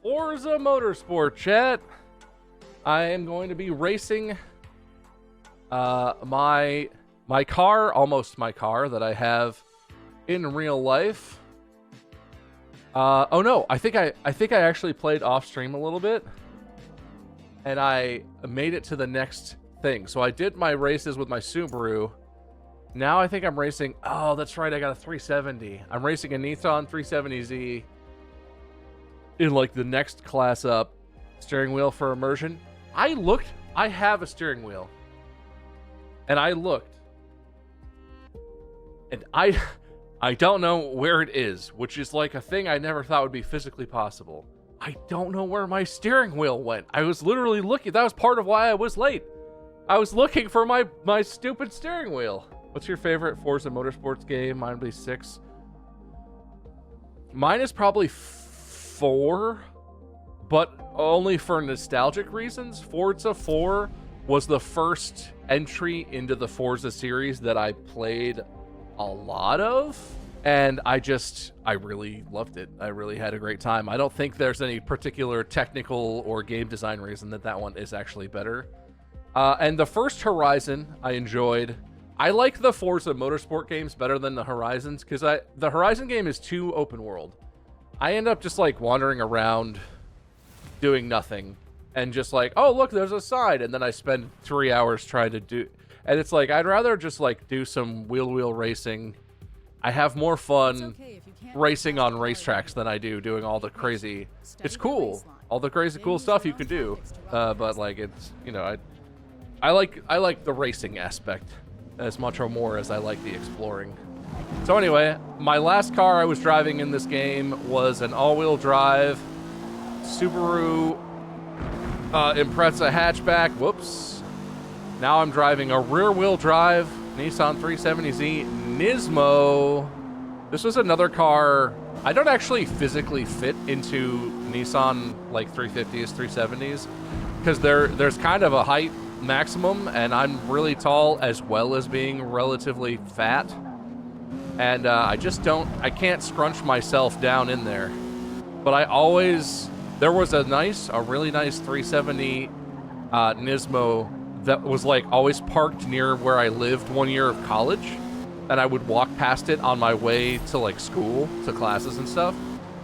Forza Motorsport, chat. I am going to be racing my car, almost my car that I have in real life. Oh no, I think I actually played off stream a little bit, and I made it to the next thing. So I did my races with my Subaru. Now I think I'm racing. Oh, that's right. I got a 370. I'm racing a Nissan 370Z in like the next class up. Steering wheel for immersion. I looked. I have a steering wheel, and I looked, and I don't know where it is, which is like a thing I never thought would be physically possible. I don't know where my steering wheel went. I was literally looking. That was part of why I was late. I was looking for my stupid steering wheel. What's your favorite Forza Motorsports game? Mine would be 6. Mine is probably 4, but only for nostalgic reasons. Forza 4 was the first entry into the Forza series that I played a lot of, and I really loved it. I really had a great time. I don't think there's any particular technical or game design reason that one is actually better. And the first Horizon I enjoyed. I like the Forza Motorsport games better than the Horizons, because the Horizon game is too open world. I end up just like wandering around doing nothing and just like, oh look, there's a sign, and then I spend 3 hours trying to do, and it's like I'd rather just like do some wheel racing. I have more fun racing on racetracks than I do doing all the crazy. It's cool, all the crazy cool stuff you can do, but like it's, you know, I like the racing aspect as much or more as I like the exploring. So anyway, my last car I was driving in this game was an all-wheel drive Subaru Impreza hatchback. Whoops. Now I'm driving a rear-wheel drive Nissan 370Z Nismo. This was another car. I don't actually physically fit into Nissan like 350s, 370s, because there's kind of a height maximum, and I'm really tall as well as being relatively fat, and I can't scrunch myself down in there. But there was a really nice 370 Nismo that was like always parked near where I lived one year of college, and I would walk past it on my way to like school, to classes and stuff.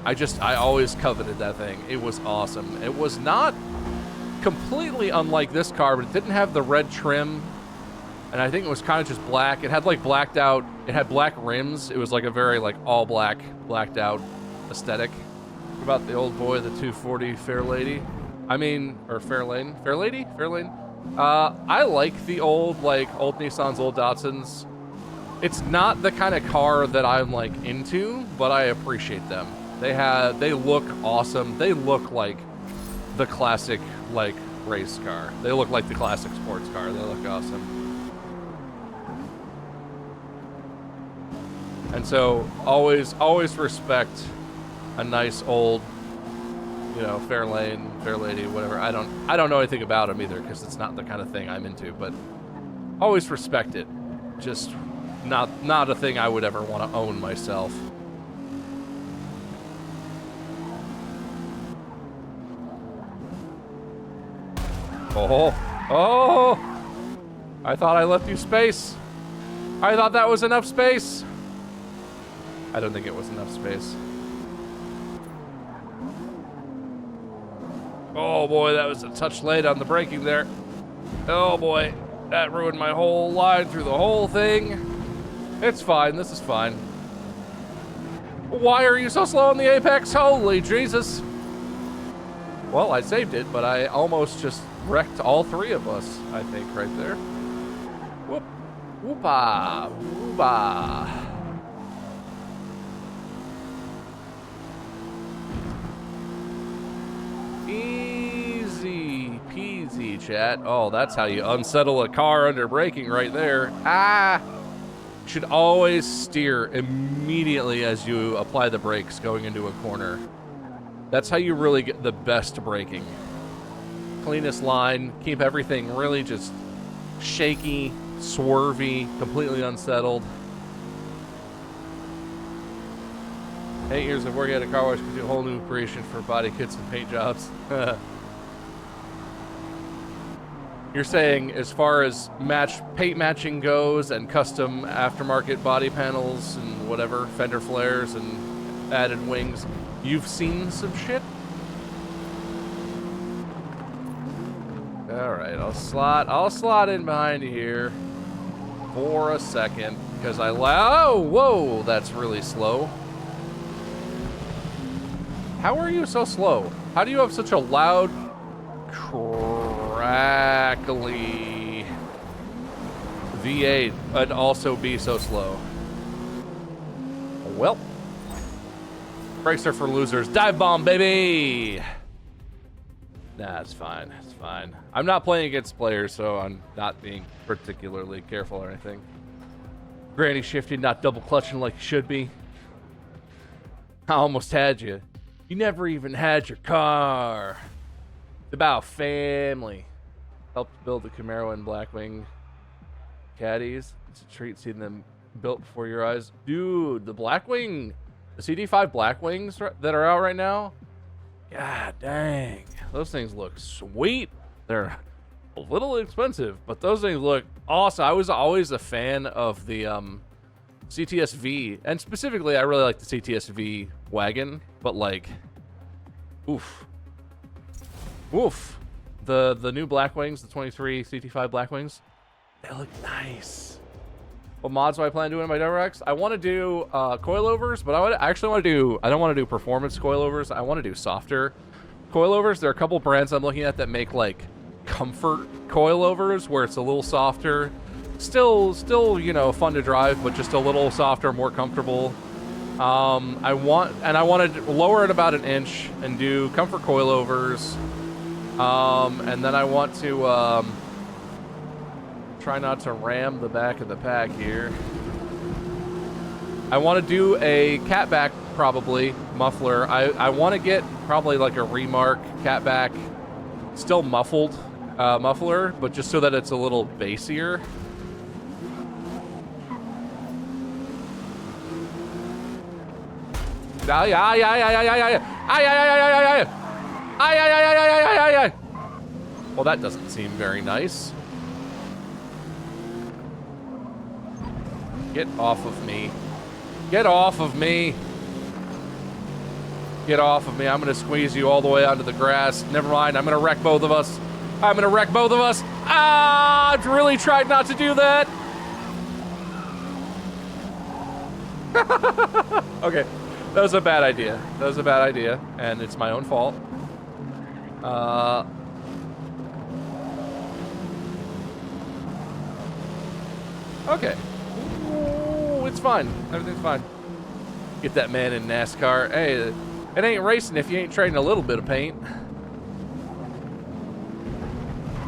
I always coveted that thing. It was awesome. It was not completely unlike this car, but it didn't have the red trim, and I think it was kind of just black. It had like blacked out, it had black rims. It was like a very like all black, blacked out aesthetic. What about the old boy, the 240 Fairlady? Or Fairlane? Fairlane? I like the old Nissans, old Datsuns. It's not the kind of car that I'm like into, but I appreciate them. They look awesome. They look like the classic like race car. They look like the classic sports car. They look awesome. And so always respect a nice old, you know, Fairlady, whatever. I don't know anything about them either, because it's not the kind of thing I'm into, but always respect it. Just not a thing I would ever want to own myself. Oh! I thought I left you space. I thought that was enough space. I don't think it was enough space. Oh boy, that was a touch late on the braking there. Oh boy, that ruined my whole line through the whole thing. It's fine, this is fine. Why are you so slow on the apex? Holy Jesus. Well, I saved it, but I almost just wrecked all three of us, I think, right there. Whoop. Whoopa. Whoopa. Easy peasy, chat. Oh, that's how you unsettle a car under braking right there. Ah! You should always steer immediately as you apply the brakes going into a corner. That's how you really get the best braking. Cleanest line, keep everything really just shaky, swervy, completely unsettled. 8 years of working at a car wash gives you a whole new appreciation for body kits and paint jobs. You're saying as far as paint matching goes and custom aftermarket body panels and whatever, fender flares and added wings, you've seen some shit? All right, I'll slot in behind you here for a second because oh, whoa, that's really slow. How are you so slow? How do you have such a loud, crackly V8 and also be so slow? Well, brakes are for losers. Dive bomb, baby! Nah, it's fine. It's fine. I'm not playing against players, so I'm not being particularly careful or anything. Granny shifting, not double clutching like you should be. I almost had you. You never even had your car. It's about family. Helped build the Camaro and Blackwing caddies. It's a treat seeing them built before your eyes. Dude, the Blackwing, the CD5 Blackwings that are out right now, god dang. Those things look sweet. They're a little expensive, but those things look awesome. I was always a fan of the CTS-V, and specifically, I really like the CTS-V wagon, but like, oof. The new Blackwings, the 23 CT5 Blackwings, they look nice. What mods do I plan doing in my WRX? I want to do coilovers, but I don't want to do performance coilovers. I want to do softer coilovers. There are a couple brands I'm looking at that make like comfort coilovers where it's a little softer. Still, you know, fun to drive, but just a little softer, more comfortable. I want to lower it about an inch and do comfort coilovers. And then I want to try not to ram the back of the pack here. I want to do a catback, probably, muffler. I want to get probably like a Remark catback, still muffled muffler, but just so that it's a little bassier. Well, that doesn't seem very nice. Get off of me. Get off of me. Get off of me. I'm going to squeeze you all the way onto the grass. Never mind. I'm going to wreck both of us. I'm going to wreck both of us. Ah! I've really tried not to do that. Okay. That was a bad idea. That was a bad idea. And it's my own fault. Okay. Ooh, it's fine. Everything's fine. Get that man in NASCAR. Hey, it ain't racing if you ain't trading a little bit of paint.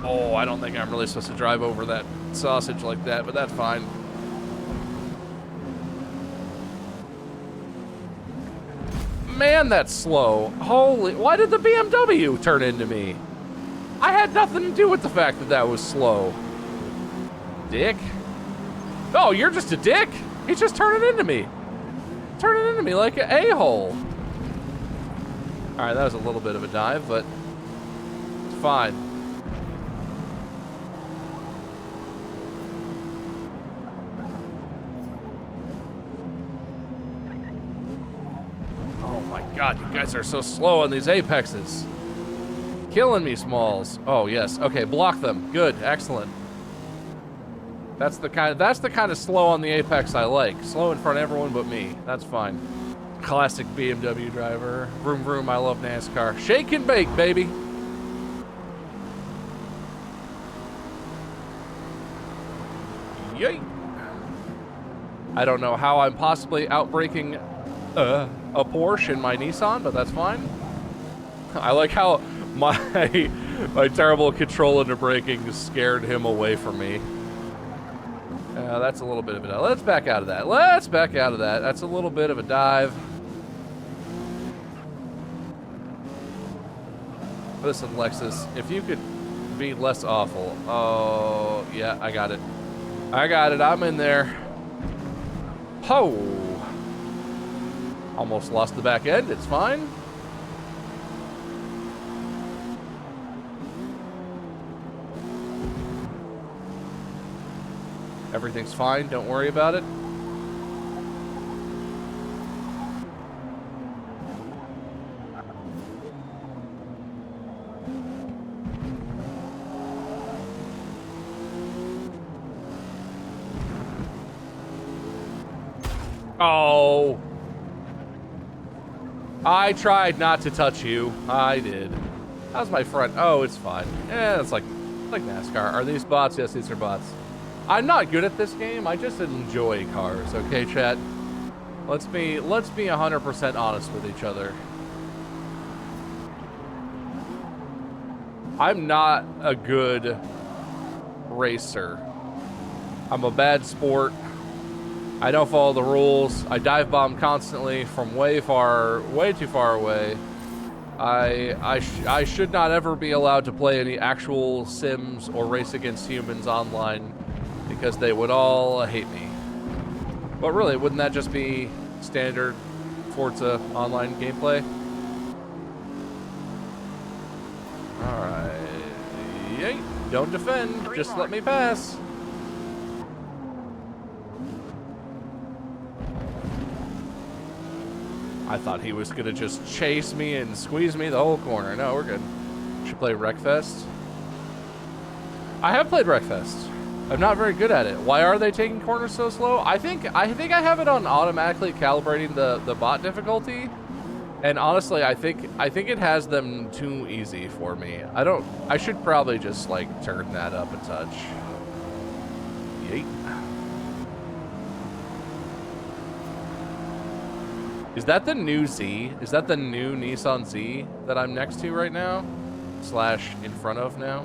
Oh, I don't think I'm really supposed to drive over that sausage like that, but that's fine. Man, that's slow. Holy, why did the BMW turn into me? I had nothing to do with the fact that that was slow. Dick. Oh, you're just a dick. He's just turning into me. Turning into me like an a-hole. All right, that was a little bit of a dive, but it's fine. Oh my God, you guys are so slow on these apexes. Killing me, Smalls. Oh yes, okay, block them. Good, excellent. That's the kind of slow on the apex I like. Slow in front of everyone but me. That's fine. Classic BMW driver. Vroom vroom, I love NASCAR. Shake and bake, baby. Yay. I don't know how I'm possibly outbraking a Porsche in my Nissan, but that's fine. I like how my terrible control into braking scared him away from me. That's a little bit of a dive. Let's back out of that. Let's back out of that. That's a little bit of a dive. Listen, Lexus, if you could be less awful. Oh, yeah, I got it. I got it. I'm in there. Ho! Almost lost the back end. It's fine. Everything's fine. Don't worry about it. Oh. I tried not to touch you. I did. How's my front? Oh, it's fine. Yeah, it's like NASCAR. Are these bots? Yes, these are bots. I'm not good at this game. I just enjoy cars. Okay, chat. Let's be 100% honest with each other. I'm not a good racer. I'm a bad sport. I don't follow the rules. I dive bomb constantly from way too far away. I should not ever be allowed to play any actual sims or race against humans online because they would all hate me. But really, wouldn't that just be standard Forza online gameplay? Alright. Yay. Don't defend. Just let me pass. I thought he was gonna just chase me and squeeze me the whole corner. No, we're good. Should play Wreckfest. I have played Wreckfest. I'm not very good at it. Why are they taking corners so slow? I think I have it on automatically calibrating the bot difficulty. And honestly, I think it has them too easy for me. I should probably just like turn that up a touch. Yeet. Is that the new Z? Is that the new Nissan Z that I'm next to right now? / in front of now?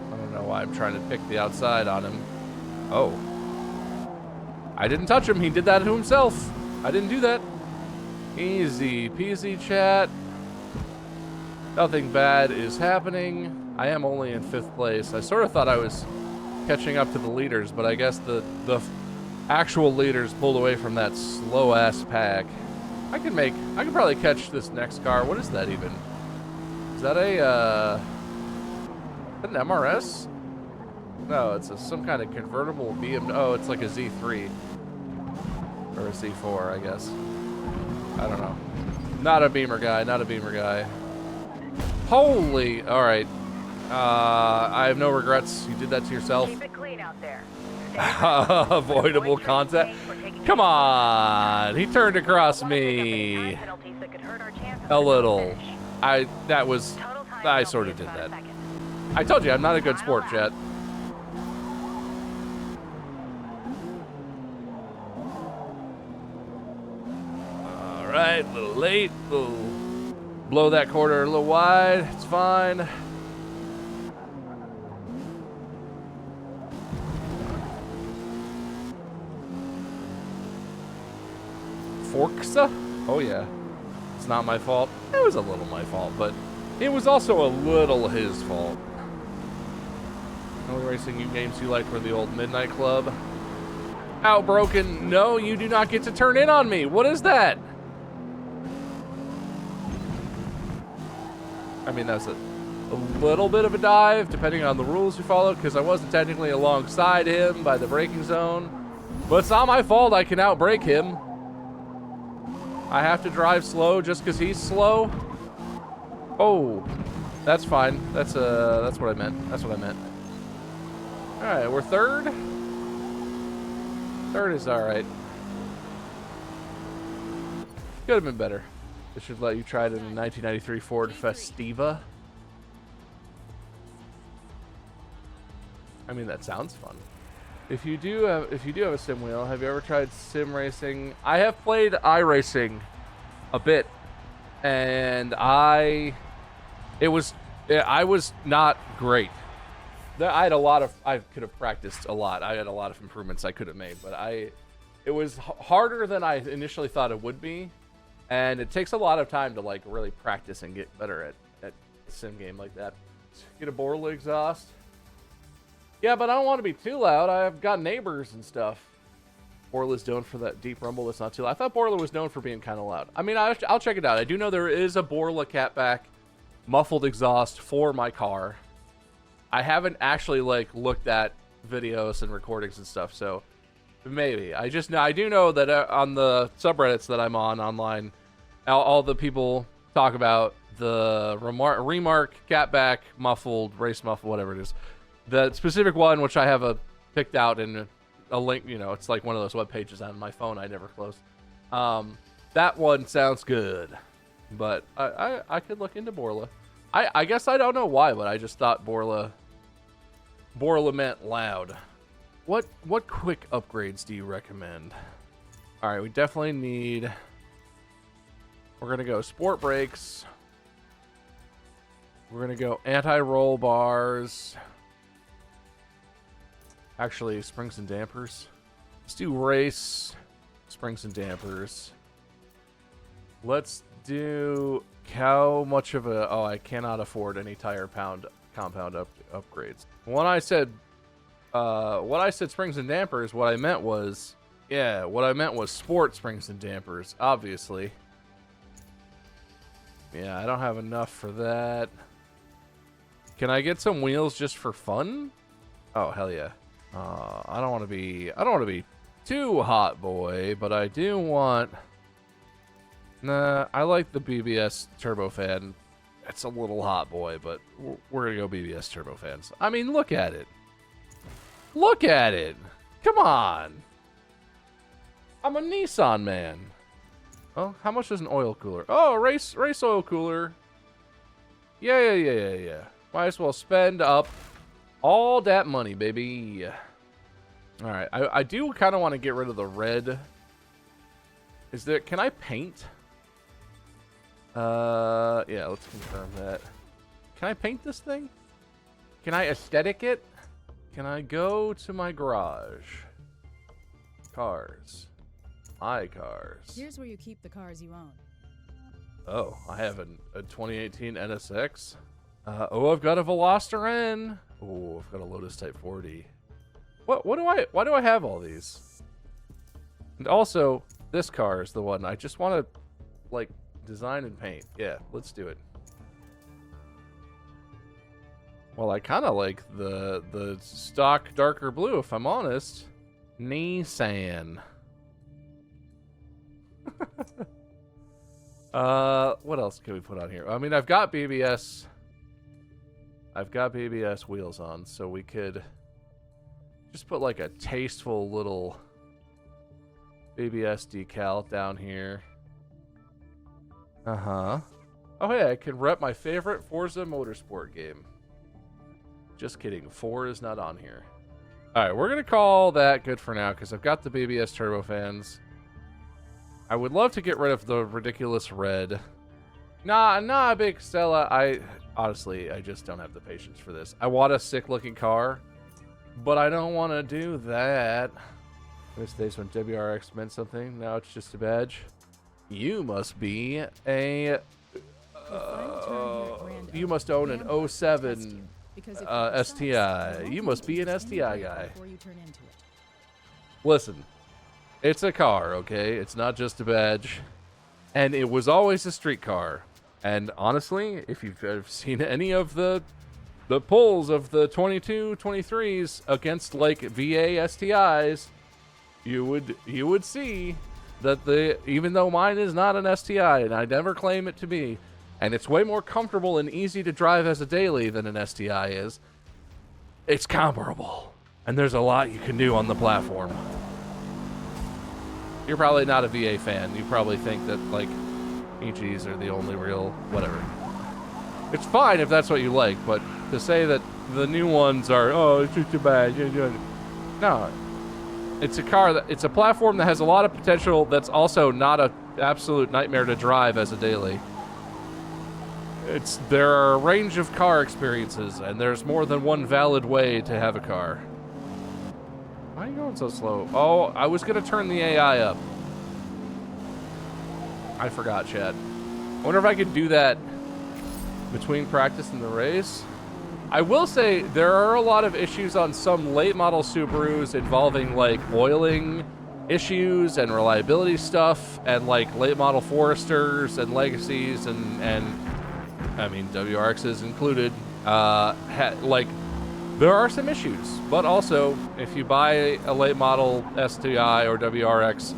I don't know why I'm trying to pick the outside on him. Oh. I didn't touch him. He did that to himself. I didn't do that. Easy peasy, chat. Nothing bad is happening. I am only in 5th place. I sort of thought I was catching up to the leaders, but I guess the actual leaders pulled away from that slow ass pack. I can probably catch this next car. What is that even? Is that an MRS? No, it's some kind of convertible BMW. Oh, it's like a Z3 or a Z4, I guess. I don't know. Not a Beamer guy. Not a Beamer guy. Holy! All right. I have no regrets. You did that to yourself. Keep it clean out there. Avoidable contact. Come on, he turned across me a little. I sort of did that. I told you I'm not a good sport, chat. All right, a little late. Blow that corner a little wide. It's fine. Forza? Oh yeah. It's not my fault. It was a little my fault, but it was also a little his fault. The only racing games you liked were the old Midnight Club. Outbroken. No, you do not get to turn in on me. What is that? I mean, that's a little bit of a dive, depending on the rules you follow, because I wasn't technically alongside him by the braking zone. But it's not my fault I can outbrake him. I have to drive slow just because he's slow. Oh, that's fine. That's what I meant. That's what I meant. All right, we're third. Third is all right. Could have been better. This should let you try it in a 1993 Ford Festiva. I mean, that sounds fun. If you do have a sim wheel, have you ever tried sim racing? I have played iRacing a bit, and I was not great. I could have practiced a lot. I had a lot of improvements I could have made, but it was harder than I initially thought it would be, and it takes a lot of time to like really practice and get better at a sim game like that. Get a Borla exhaust. Yeah, but I don't want to be too loud. I've got neighbors and stuff. Borla's known for that deep rumble that's not too loud. I thought Borla was known for being kind of loud. I mean, I'll check it out. I do know there is a Borla catback muffled exhaust for my car. I haven't actually, like, looked at videos and recordings and stuff, so maybe. I do know that on the subreddits that I'm on online, all the people talk about the Remark catback muffled, race muffled, whatever it is. The specific one, which I have picked out in a link, you know, it's like one of those web pages on my phone I never close. That one sounds good, but I could look into Borla. I guess I don't know why, but I just thought Borla meant loud. What quick upgrades do you recommend? All right, we definitely need. We're gonna go sport brakes. We're gonna go anti-roll bars. Actually, springs and dampers. Let's do race, springs and dampers. Let's do how much of a... Oh, I cannot afford any tire compound upgrades. When I said springs and dampers, what I meant was sport springs and dampers, obviously. Yeah, I don't have enough for that. Can I get some wheels just for fun? Oh, hell yeah. I don't want to be too hot boy, but I do want. Nah, I like the BBS turbofan. It's a little hot boy, but we're gonna go BBS turbofans. I mean, look at it. Look at it. Come on. I'm a Nissan man. Oh, how much is an oil cooler? Oh, race oil cooler. Yeah. Might as well spend up all that money, baby. All right, I do kind of want to get rid of the red. Can I paint? Yeah, let's confirm that. Can I paint this thing? Can I aesthetic it? Can I go to my garage? Cars. My cars. Here's where you keep the cars you own. Oh, I have a 2018 NSX. Oh, I've got a Veloster N. Oh, I've got a Lotus Type 40. Why do I have all these? And also, this car is the one I just want to, like, design and paint. Yeah, let's do it. Well, I kind of like the stock darker blue, if I'm honest. Nissan. What else can we put on here? I mean, I've got BBS wheels on, so we could just put like a tasteful little BBS decal down here. Oh hey, I can rep my favorite Forza Motorsport game. Just kidding, 4 is not on here. Alright, we're gonna call that good for now, because I've got the BBS turbofans. I would love to get rid of the ridiculous red. Nah, Big Stella. Honestly, I just don't have the patience for this. I want a sick-looking car, but I don't want to do that. Those days when WRX meant something, now it's just a badge. You must be a... you must own an 07 STI. You must be an STI guy. Listen, it's a car, okay? It's not just a badge. And it was always a street car. And honestly, if you've seen any of the polls of the 22, 23s against like VA STIs, you would see that even though mine is not an STI, and I never claim it to be, and it's way more comfortable and easy to drive as a daily than an STI is, it's comparable. And there's a lot you can do on the platform. You're probably not a VA fan. You probably think that, like, EGs are the only real whatever. It's fine if that's what you like, but to say that the new ones are, oh, it's just too bad. No. It's a platform that has a lot of potential that's also not an absolute nightmare to drive as a daily. There are a range of car experiences, and there's more than one valid way to have a car. Why are you going so slow? Oh, I was going to turn the AI up. I forgot, chat. I wonder if I could do that between practice and the race. I will say there are a lot of issues on some late model Subarus involving like oiling issues and reliability stuff, and like late model Foresters and Legacies and I mean WRXs included, like there are some issues. But also, if you buy a late model STI or WRX,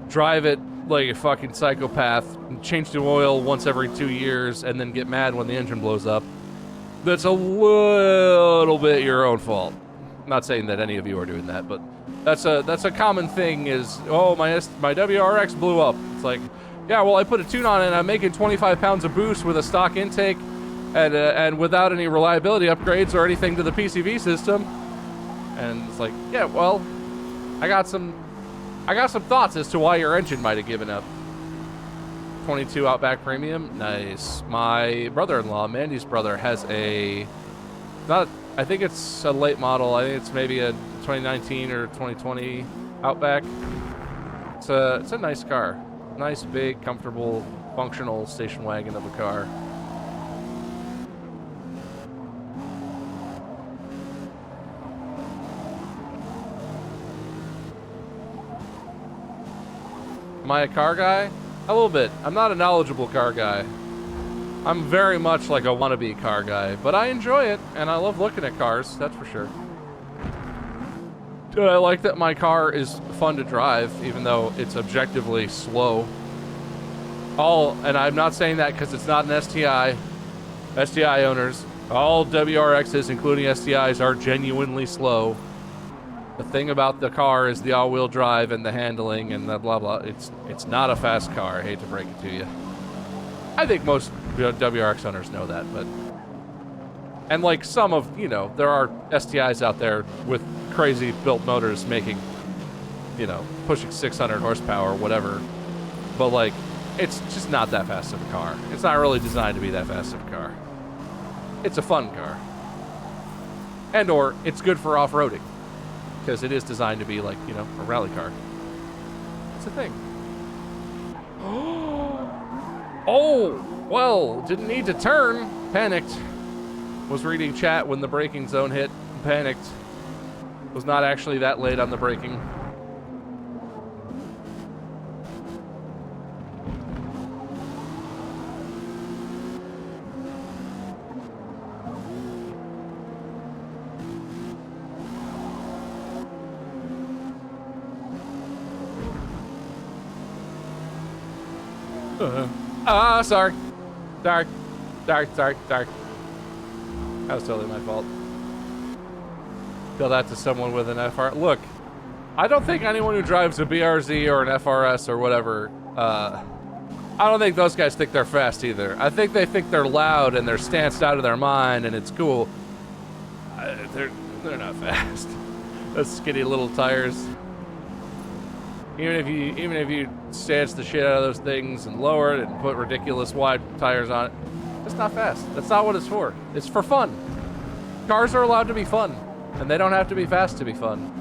drive it like a fucking psychopath, change the oil once every 2 years, and then get mad when the engine blows up, that's a little bit your own fault. I'm not saying that any of you are doing that, but that's a common thing is, oh, my WRX blew up. It's like, yeah, well, I put a tune on it and I'm making 25 pounds of boost with a stock intake and without any reliability upgrades or anything to the PCV system. And it's like, yeah, well, I got some thoughts as to why your engine might have given up. 22 Outback Premium, nice. My brother-in-law, Mandy's brother, has I think it's a late model. I think it's maybe a 2019 or 2020 Outback. It's a nice car. Nice, big, comfortable, functional station wagon of a car. Am I a car guy? A little bit. I'm not a knowledgeable car guy. I'm very much like a wannabe car guy, but I enjoy it, and I love looking at cars, that's for sure. Dude, I like that my car is fun to drive, even though it's objectively slow. And I'm not saying that because it's not an STI. STI owners, all WRXs, including STIs, are genuinely slow. The thing about the car is the all-wheel drive and the handling and the blah blah. It's not a fast car. I hate to break it to you. I think most WRX owners know that, but and like some of there are STIs out there with crazy built motors making pushing 600 horsepower or whatever, but like it's just not that fast of a car. It's not really designed to be that fast of a car. It's a fun car, or it's good for off-roading. Because it is designed to be like, a rally car. It's a thing. Oh, well, didn't need to turn. Panicked. Was reading chat when the braking zone hit. Panicked. Was not actually that late on the braking. Sorry. That was totally my fault. Tell that to someone with an FR. Look, I don't think anyone who drives a BRZ or an FRS or whatever, I don't think those guys think they're fast either. I think they think they're loud and they're stanced out of their mind and it's cool. They're not fast. Those skinny little tires. Even if you stance the shit out of those things and lower it and put ridiculous wide tires on it, it's not fast. That's not what it's for. It's for fun. Cars are allowed to be fun, and they don't have to be fast to be fun.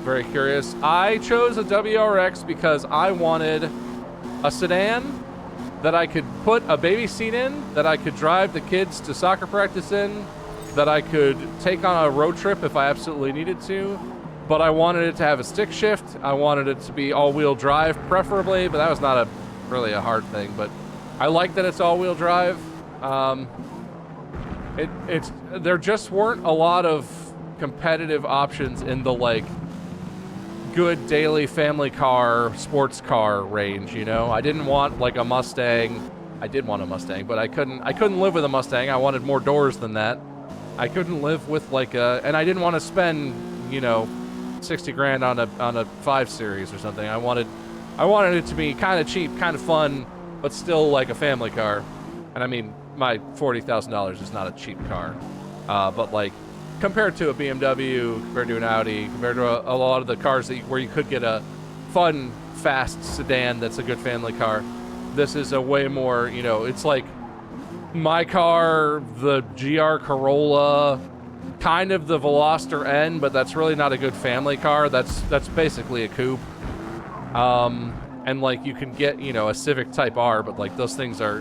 Very curious. I chose a WRX because I wanted a sedan that I could put a baby seat in, that I could drive the kids to soccer practice in, that I could take on a road trip if I absolutely needed to. But I wanted it to have a stick shift. I wanted it to be all-wheel drive, preferably, but that was not really a hard thing. But I like that it's all-wheel drive. There just weren't a lot of competitive options in the like good daily family car, sports car range. I didn't want like a Mustang. I did want a Mustang, but I couldn't live with a Mustang. I wanted more doors than that. I couldn't live with like and I didn't want to spend 60 grand on a 5 Series or something. I wanted it to be kind of cheap, kind of fun, but still like a family car. And I mean, my $40,000 is not a cheap car, but like compared to a BMW, compared to an Audi, compared to a lot of the cars where you could get a fun, fast sedan that's a good family car, this is a way more. It's like my car, the GR Corolla. Kind of the Veloster N, but that's really not a good family car. That's basically a coupe. And like you can get a Civic Type R, but like those things are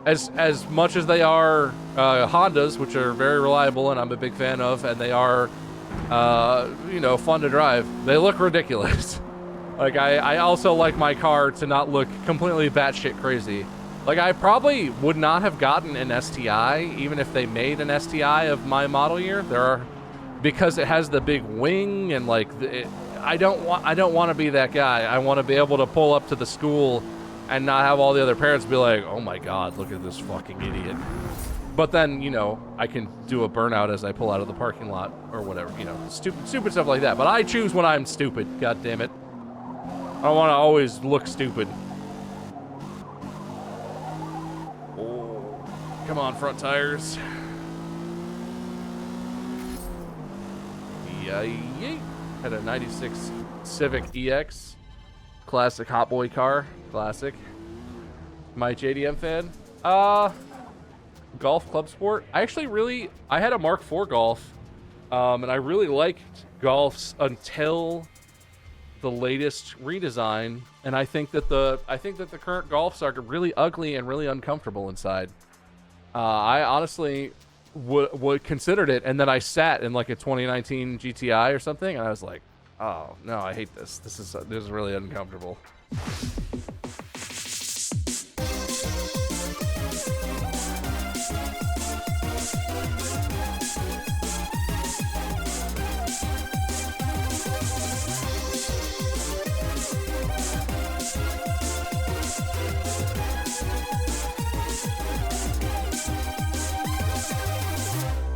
as much as they are Hondas, which are very reliable and I'm a big fan of, and they are fun to drive. They look ridiculous. Like, I also like my car to not look completely batshit crazy. Like, I probably would not have gotten an STI, even if they made an STI of my model year. Because it has the big wing and, like, I don't want to be that guy. I want to be able to pull up to the school and not have all the other parents be like, oh my god, look at this fucking idiot. But then, you know, I can do a burnout as I pull out of the parking lot or whatever, you know, stupid stuff like that. But I choose when I'm stupid, god damn it. I don't want to always look stupid. Oh, come on, front tires. Yay. Had a 96 Civic EX. Classic hot boy car. Classic. My JDM fan. Golf Club Sport. I had a Mark IV Golf, and I really liked Golfs until the latest redesign, and I think that the current Golfs are really ugly and really uncomfortable inside. I honestly would considered it, and then I sat in like a 2019 GTI or something, and I was like, oh no, I hate this. This is really uncomfortable.